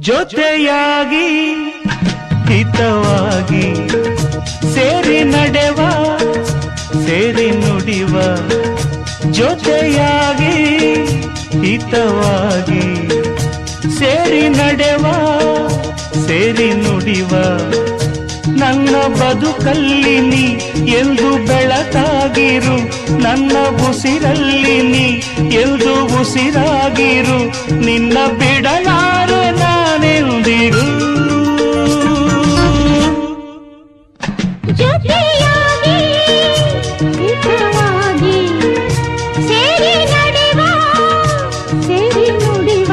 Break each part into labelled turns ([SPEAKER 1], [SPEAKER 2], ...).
[SPEAKER 1] ಜೊತೆಯಾಗಿ ಹಿತವಾಗಿ ಸೇರಿ ನಡೆವ ಸೇರಿ ನುಡಿವ ಜೊತೆಯಾಗಿ ಹಿತವಾಗಿ ಸೇರಿ ನಡೆವ ಸೇರಿ ನುಡಿವ ನನ್ನ ಬದುಕಲ್ಲಿ ನೀ ಎಂದು ಬೆಳಕಾಗಿರು ನನ್ನ ಉಸಿರಲ್ಲಿ ನೀ ಎಂದು ಉಸಿರಾಗಿರು ನಿನ್ನ ಬಿಡಲಾರೆ ನಾನೆಂದಿರು
[SPEAKER 2] ಜೊತೆಯಾಗಿ ಹಿತವಾಗಿ ಸೇರಿ ನಡೆವ ಸೇರಿ ನುಡಿವ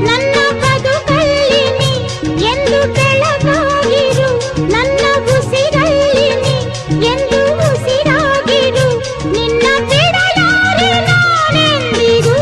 [SPEAKER 2] ನನ್ನ ಬದುಕಲ್ಲಿ ನೀ ಎಂದು ಬೆಳಕಾಗಿರು ನನ್ನ ಉಸಿರಲ್ಲಿ ನೀ ಎಂದು ಉಸಿರಾಗಿರು ನಿನ್ನ ಬಿಡಲಾರೆ ನಾನೆಂದಿಗೂ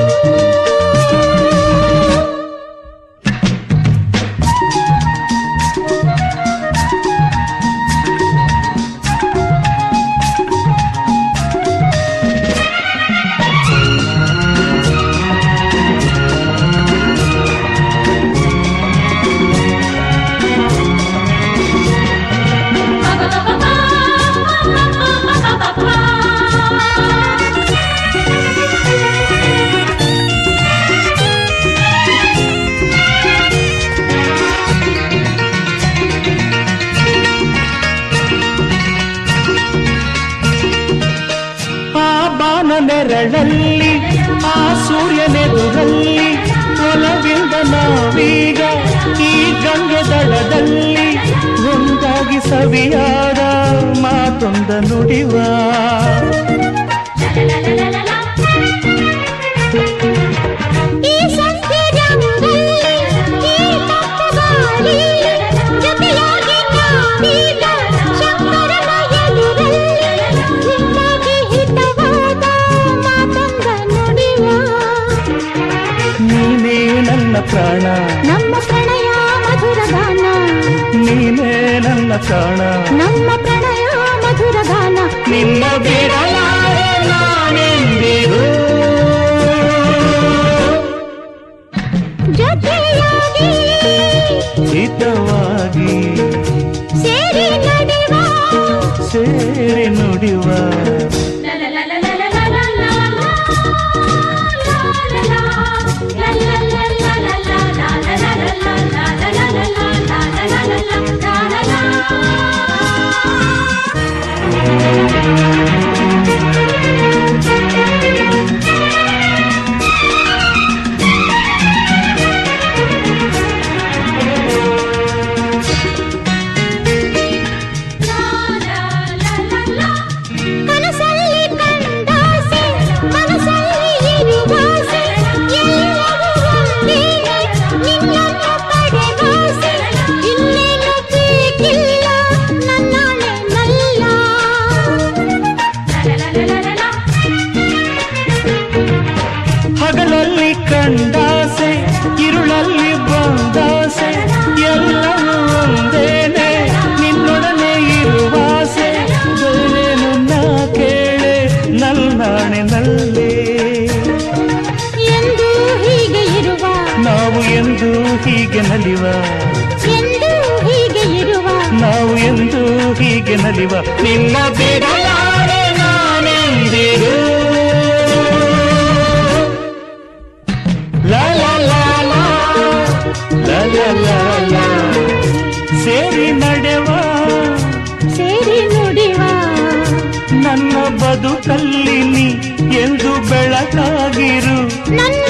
[SPEAKER 1] ನೆರಳಲ್ಲಿ ಆ ಸೂರ್ಯನೆದುರಲ್ಲಿ ಒಲವಿಂದ ನಾವೀಗ ಈ ಗಂಗೆ ದಳದಲ್ಲಿ ಒಂದಾಗಿ ಸವಿಯಾದ ಮಾತೊಂದ ನುಡಿವ ಪ್ರಾಣ
[SPEAKER 2] ನಮ್ಮ ಪ್ರಣಯ ಮಧುರ ಗಾನ
[SPEAKER 1] ನೀನೇ ನನ್ನ ಪ್ರಾಣ
[SPEAKER 2] ನಮ್ಮ ಪ್ರಣಯ ಮಧುರ ಗಾನ
[SPEAKER 1] ನಿನ್ನ ಬಿಡಲಾರೆ ನಾನೆಂದಿರು
[SPEAKER 2] ಜೊತೆಯಾಗಿ
[SPEAKER 1] ಹಿತವಾಗಿ
[SPEAKER 2] ಸೇರಿ ನಡೆವ
[SPEAKER 1] ಸೇರಿ ನುಡಿವ ಹಗಲಲ್ಲಿ ಕಂಡಾಸೆ ಇರುಳಲ್ಲಿ ಬಂದಾಸೆ ಎಲ್ಲವೂ ಒಂದೇನೆ ನಿನ್ನೊಡನೆ ಇರುವಾಸೆ ಬೇರೇನು ನಾ ಕೇಳೆ ನಲ್ನಾಣೆ ನಲ್ಲೇ
[SPEAKER 2] ಎಂದು ಹೀಗೆ ಇರುವ
[SPEAKER 1] ನಾವು ಎಂದು ಹೀಗೆ ನಲಿವ
[SPEAKER 2] ಎಂದು ಹೀಗೆ ಇರುವ
[SPEAKER 1] ನಾವು ಎಂದು ಹೀಗೆ ನಲಿವ ನಿನ್ನ ಬಿಡಲಾರೆ ನಾನೆಂದಿರು ಲಾ ಲಾ ಲಾ ಲಾ ಲಾ ಲಾ ಲಾ ಲಾ ಸೇರಿ ನಡೆವ
[SPEAKER 2] ಸೇರಿ ನುಡಿವ
[SPEAKER 1] ನನ್ನ ಬದುಕಲ್ಲಿ ನೀ ಎಂದು ಬೆಳಕಾಗಿರು
[SPEAKER 2] ನನ್ನ